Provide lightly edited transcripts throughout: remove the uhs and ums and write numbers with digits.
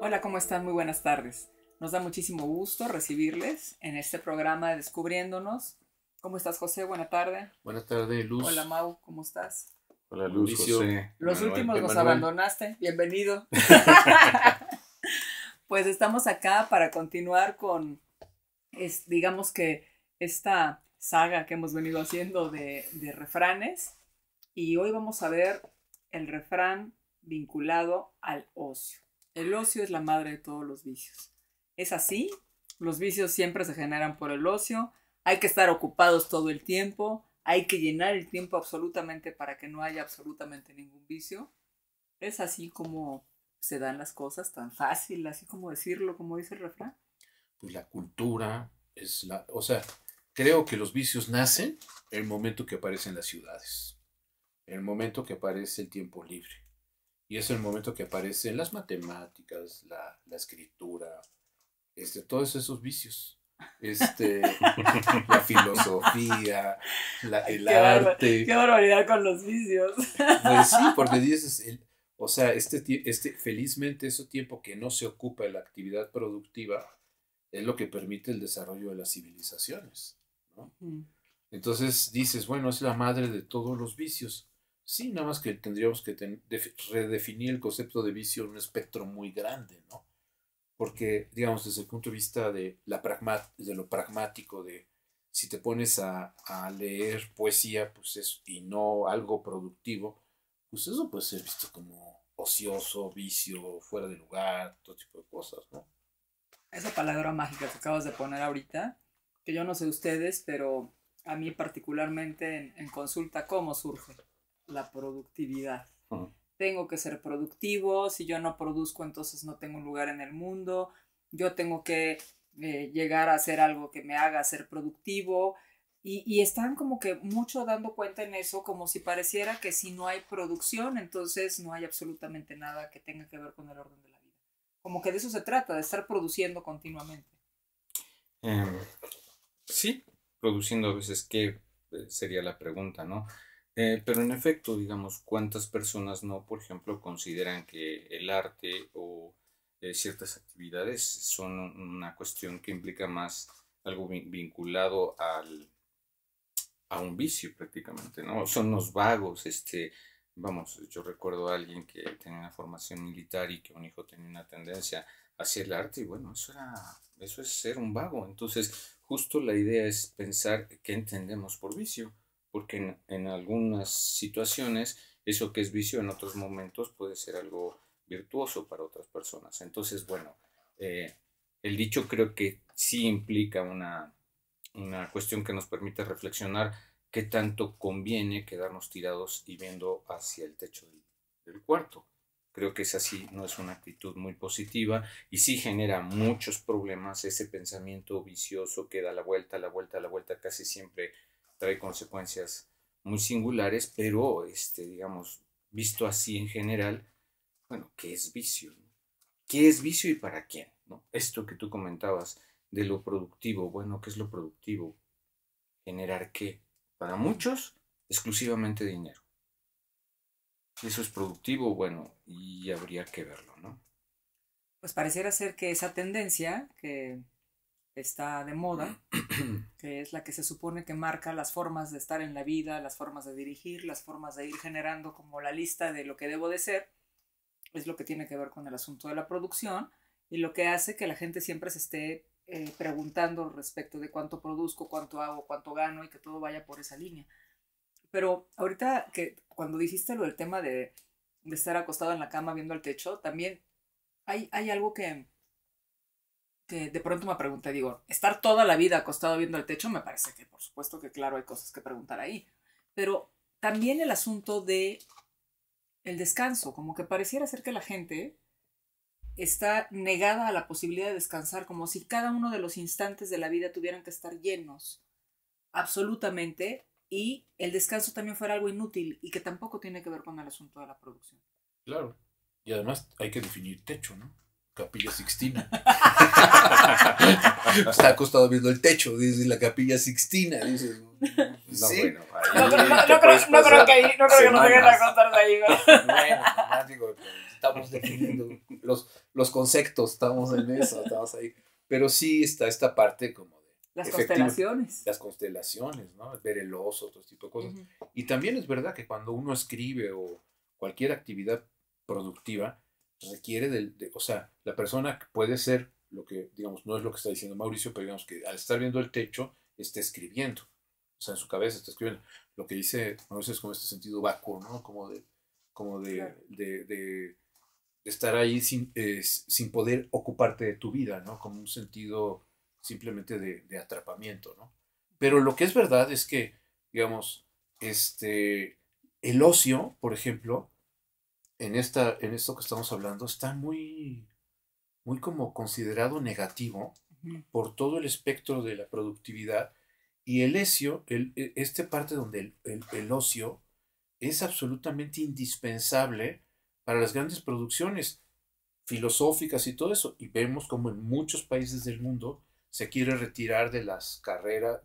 Hola, ¿cómo están? Muy buenas tardes. Nos da muchísimo gusto recibirles en este programa de Descubriéndonos. ¿Cómo estás, José? Buena tarde. Buenas tardes, Hola, Luz. Mau, ¿cómo estás? Hola Luz, Mauricio. José, Los Emanuel. últimos nos Emanuel. abandonaste. Bienvenido. Pues estamos acá para continuar con, digamos que, esta saga que hemos venido haciendo de refranes. Y hoy vamos a ver el refrán vinculado al ocio. El ocio es la madre de todos los vicios. ¿Es así? Los vicios siempre se generan por el ocio. Hay que estar ocupados todo el tiempo. Hay que llenar el tiempo absolutamente para que no haya absolutamente ningún vicio. ¿Es así como se dan las cosas? Tan fácil, así como decirlo, como dice el refrán. Pues la cultura es la... O sea, creo que los vicios nacen en el momento que aparecen las ciudades. En el momento que aparece el tiempo libre. Y es el momento que aparecen las matemáticas, la escritura, todos esos vicios. La filosofía, el arte. Qué barbaridad con los vicios. Pues sí, porque dices, o sea, felizmente ese tiempo que no se ocupa de la actividad productiva es lo que permite el desarrollo de las civilizaciones, ¿no? Entonces dices, bueno, es la madre de todos los vicios. Sí, nada más que tendríamos que redefinir el concepto de vicio en un espectro muy grande, ¿no? Porque, digamos, desde el punto de vista de lo pragmático, de si te pones a leer poesía, pues y no algo productivo, pues eso puede ser visto como ocioso, vicio, fuera de lugar, todo tipo de cosas, ¿no? Esa palabra mágica que acabas de poner ahorita, que yo no sé ustedes, pero a mí particularmente en consulta, ¿cómo surge? La productividad. Tengo que ser productivo, si yo no produzco entonces no tengo un lugar en el mundo, yo tengo que llegar a hacer algo que me haga ser productivo y están como que mucho dando cuenta en eso, como si pareciera que si no hay producción entonces no hay absolutamente nada que tenga que ver con el orden de la vida. Como que de eso se trata, de estar produciendo continuamente. Sí, produciendo a veces, ¿qué sería la pregunta, no? Pero en efecto, digamos, ¿cuántas personas no, por ejemplo, consideran que el arte o ciertas actividades son una cuestión que implica más algo vinculado a un vicio prácticamente, ¿no? Son los vagos, vamos, yo recuerdo a alguien que tenía una formación militar y que un hijo tenía una tendencia hacia el arte y bueno, eso es ser un vago. Entonces, justo la idea es pensar qué entendemos por vicio, porque en algunas situaciones eso que es vicio en otros momentos puede ser algo virtuoso para otras personas. Entonces, bueno, el dicho creo que sí implica una cuestión que nos permite reflexionar qué tanto conviene quedarnos tirados y viendo hacia el techo del cuarto. Creo que esa sí no es una actitud muy positiva y sí genera muchos problemas. Ese pensamiento vicioso que da la vuelta, la vuelta, la vuelta, casi siempre trae consecuencias muy singulares, pero digamos, visto así en general, bueno, ¿qué es vicio? ¿Qué es vicio y para quién? ¿No? Esto que tú comentabas de lo productivo, bueno, ¿qué es lo productivo? ¿Generar qué? Para muchos, exclusivamente dinero. Eso es productivo, bueno, y habría que verlo, ¿no? Pues pareciera ser que esa tendencia que está de moda, que es la que se supone que marca las formas de estar en la vida, las formas de dirigir, las formas de ir generando como la lista de lo que debo de ser, es lo que tiene que ver con el asunto de la producción y lo que hace que la gente siempre se esté preguntando respecto de cuánto produzco, cuánto hago, cuánto gano y que todo vaya por esa línea. Pero ahorita que cuando dijiste lo del tema de estar acostado en la cama viendo al techo, también hay algo que de pronto me pregunté, digo, estar toda la vida acostado viendo el techo, me parece que por supuesto que claro hay cosas que preguntar ahí, pero también el asunto de el descanso, como que pareciera ser que la gente está negada a la posibilidad de descansar, como si cada uno de los instantes de la vida tuvieran que estar llenos, absolutamente, y el descanso también fuera algo inútil y que tampoco tiene que ver con el asunto de la producción. Claro. Y además hay que definir techo, ¿no? Capilla Sixtina. Está acostado viendo el techo, dice la Capilla Sixtina. Dices, No, Sí. bueno, No, ahí no, no, te puedes no creo pasar que ahí, no creo que nos lleguen a semanas. contar de ahí, güey. Bueno, nomás digo, estamos definiendo los conceptos, estamos en eso, estamos ahí. Pero sí está esta parte como de Las efectivo, constelaciones. las constelaciones, ¿no? Ver el oso, otro tipo de cosas. Ujú. Y también es verdad que cuando uno escribe o cualquier actividad productiva requiere o sea, la persona puede ser lo que, digamos, no es lo que está diciendo Mauricio, pero digamos que al estar viendo el techo, está escribiendo. O sea, en su cabeza está escribiendo. Lo que dice Mauricio es como este sentido vacuo, ¿no? Como Claro. de estar ahí sin poder ocuparte de tu vida, ¿no? Como un sentido simplemente de atrapamiento, ¿no? Pero lo que es verdad es que, digamos, el ocio, por ejemplo, en esto que estamos hablando, está muy como considerado negativo Ujú. por todo el espectro de la productividad y el ocio, este parte donde el ocio es absolutamente indispensable para las grandes producciones filosóficas y todo eso. Y vemos como en muchos países del mundo se quiere retirar de las carreras,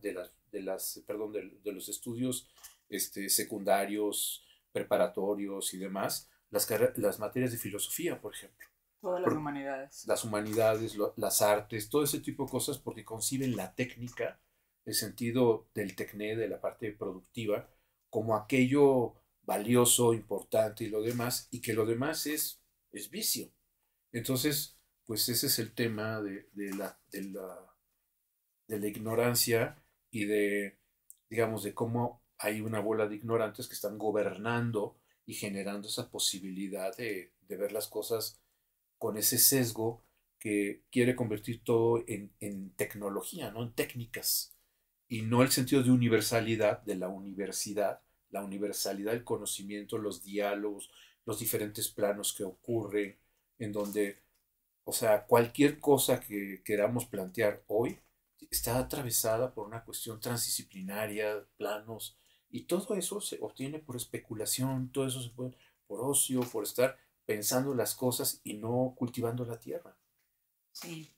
perdón, de los estudios secundarios, preparatorios y demás, las materias de filosofía, por ejemplo. Todas las humanidades. Las humanidades, las artes, todo ese tipo de cosas, porque conciben la técnica, el sentido del tecné, de la parte productiva, como aquello valioso, importante y lo demás, y que lo demás es vicio. Entonces, pues ese es el tema de la ignorancia y digamos, de cómo hay una bola de ignorantes que están gobernando y generando esa posibilidad de ver las cosas con ese sesgo que quiere convertir todo en tecnología, ¿no? En técnicas, y no el sentido de universalidad de la universidad, la universalidad del conocimiento, los diálogos, los diferentes planos que ocurren, en donde, o sea, cualquier cosa que queramos plantear hoy está atravesada por una cuestión transdisciplinaria, planos, y todo eso se obtiene por especulación, todo eso se puede por ocio, por estar pensando las cosas y no cultivando la tierra. Sí.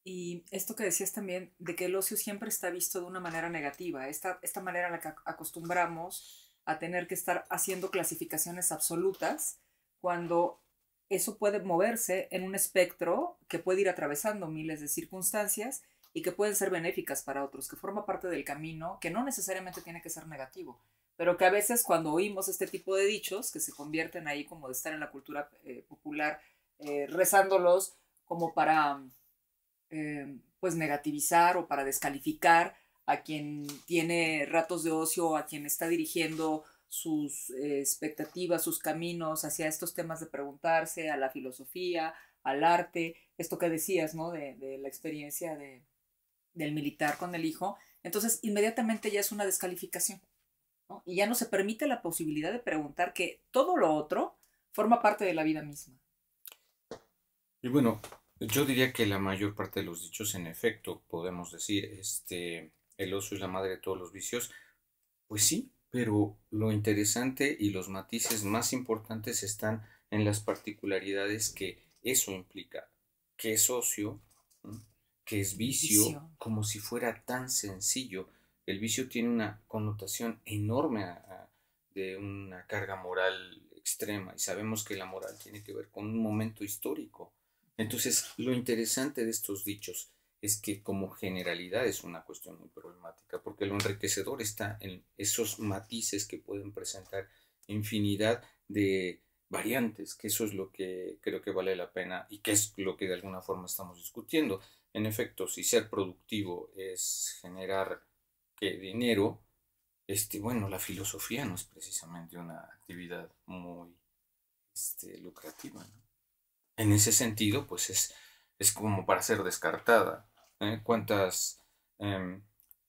Y esto que decías también, de que el ocio siempre está visto de una manera negativa, esta manera en la que acostumbramos a tener que estar haciendo clasificaciones absolutas, cuando eso puede moverse en un espectro que puede ir atravesando miles de circunstancias y que pueden ser benéficas para otros, que forma parte del camino, que no necesariamente tiene que ser negativo, pero que a veces cuando oímos este tipo de dichos, que se convierten ahí como de estar en la cultura popular, rezándolos como para pues negativizar o para descalificar a quien tiene ratos de ocio, a quien está dirigiendo sus expectativas, sus caminos hacia estos temas de preguntarse, a la filosofía, al arte, esto que decías, ¿no? De la experiencia del militar con el hijo. Entonces, inmediatamente ya es una descalificación, ¿no? Y ya no se permite la posibilidad de preguntar que todo lo otro forma parte de la vida misma. Y bueno, yo diría que la mayor parte de los dichos, en efecto, podemos decir, el ocio es la madre de todos los vicios. Pues sí, pero lo interesante y los matices más importantes están en las particularidades que eso implica, que es ocio, ¿no? Que es vicio, Vicio. como si fuera tan sencillo. El vicio tiene una connotación enorme de una carga moral extrema y sabemos que la moral tiene que ver con un momento histórico. Entonces, lo interesante de estos dichos es que como generalidad es una cuestión muy problemática, porque lo enriquecedor está en esos matices que pueden presentar infinidad de variantes, que eso es lo que creo que vale la pena y que es lo que de alguna forma estamos discutiendo. En efecto, si ser productivo es generar dinero, bueno, la filosofía no es precisamente una actividad muy lucrativa, ¿no? En ese sentido, pues es como para ser descartada. ¿Cuántas em,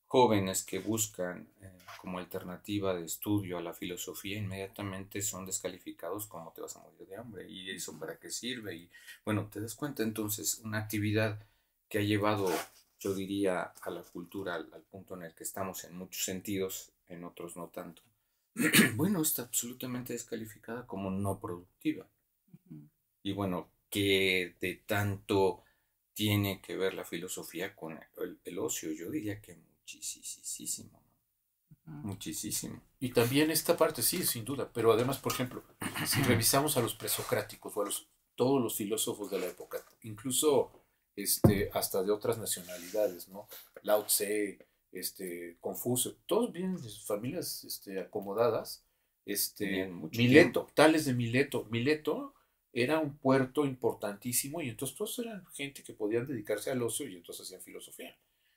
jóvenes que buscan como alternativa de estudio a la filosofía inmediatamente son descalificados como te vas a morir de hambre? ¿Y eso para qué sirve? Y bueno, te das cuenta entonces, una actividad que ha llevado, yo diría, a la cultura al punto en el que estamos en muchos sentidos, en otros no tanto. Bueno, está absolutamente descalificada como no productiva. Ujú. Y bueno, ¿qué de tanto tiene que ver la filosofía con el ocio? Yo diría que muchísimo, ¿no? Muchísimo. Y también esta parte, sí, sin duda, pero además, por ejemplo, si revisamos a los presocráticos o a todos los filósofos de la época, incluso hasta de otras nacionalidades, ¿no? Lao Tse, Confucio, todos vienen de sus familias acomodadas. Mileto, Tales de Mileto. Mileto era un puerto importantísimo y entonces todos eran gente que podían dedicarse al ocio y entonces hacían filosofía.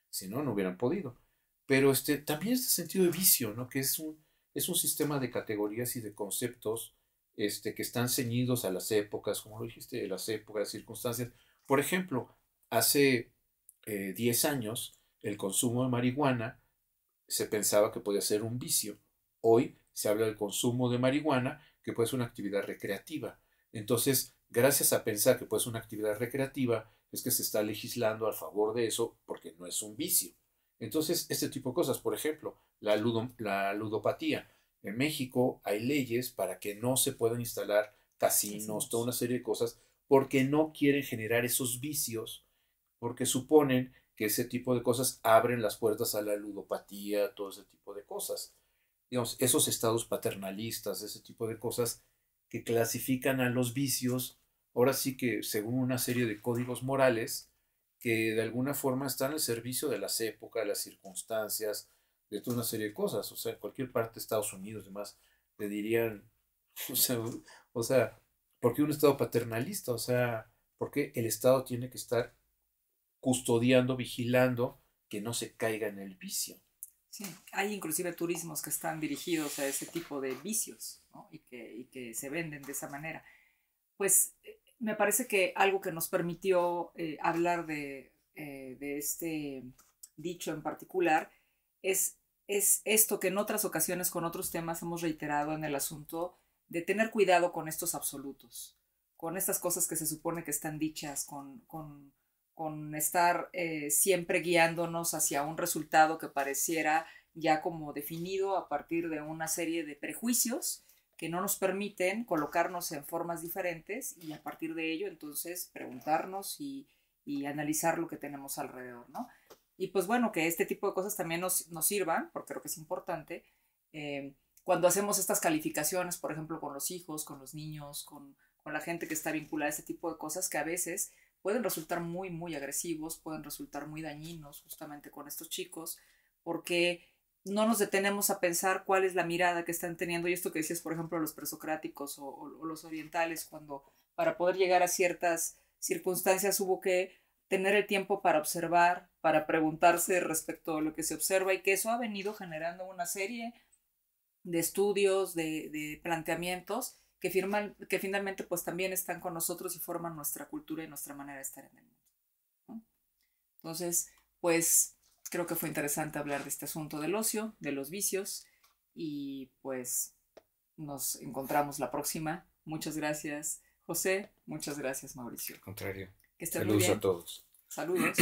Si no, no hubieran podido. Pero también este sentido de vicio, ¿no? Que es un sistema de categorías y de conceptos que están ceñidos a las épocas, como lo dijiste, las épocas, las circunstancias. Por ejemplo, hace 10 años el consumo de marihuana se pensaba que podía ser un vicio. Hoy se habla del consumo de marihuana que puede ser una actividad recreativa. Entonces, gracias a pensar que puede ser una actividad recreativa, es que se está legislando a favor de eso porque no es un vicio. Entonces, este tipo de cosas, por ejemplo, la ludopatía. En México hay leyes para que no se puedan instalar casinos, toda una serie de cosas, porque no quieren generar esos vicios, porque suponen que ese tipo de cosas abren las puertas a la ludopatía, todo ese tipo de cosas. Digamos, esos estados paternalistas, ese tipo de cosas que clasifican a los vicios, ahora sí que según una serie de códigos morales, que de alguna forma están al servicio de las épocas, de las circunstancias, de toda una serie de cosas. O sea, en cualquier parte de Estados Unidos, demás, te dirían, o sea, o sea, ¿por qué un Estado paternalista? O sea, ¿por qué el Estado tiene que estar custodiando, vigilando que no se caiga en el vicio? Sí, hay inclusive turismos que están dirigidos a ese tipo de vicios, ¿no? y que se venden de esa manera. Pues me parece que algo que nos permitió hablar de este dicho en particular es esto que en otras ocasiones con otros temas hemos reiterado en el asunto de tener cuidado con estos absolutos, con estas cosas que se supone que están dichas, con estar siempre guiándonos hacia un resultado que pareciera ya como definido a partir de una serie de prejuicios que no nos permiten colocarnos en formas diferentes y a partir de ello entonces preguntarnos y analizar lo que tenemos alrededor, ¿no? Y pues bueno, que este tipo de cosas también nos sirvan, porque creo que es importante, cuando hacemos estas calificaciones, por ejemplo, con los hijos, con los niños, con la gente que está vinculada a este tipo de cosas que a veces pueden resultar muy, muy agresivos, pueden resultar muy dañinos justamente con estos chicos, porque no nos detenemos a pensar cuál es la mirada que están teniendo, y esto que decías, por ejemplo, los presocráticos o los orientales, cuando para poder llegar a ciertas circunstancias hubo que tener el tiempo para observar, para preguntarse respecto a lo que se observa y que eso ha venido generando una serie de estudios, de planteamientos que finalmente pues también están con nosotros y forman nuestra cultura y nuestra manera de estar en el mundo, ¿no? Entonces, pues creo que fue interesante hablar de este asunto del ocio, de los vicios y pues nos encontramos la próxima. Muchas gracias, José. Muchas gracias, Mauricio. Al contrario. Que estén muy bien. Saludos a todos. Saludos.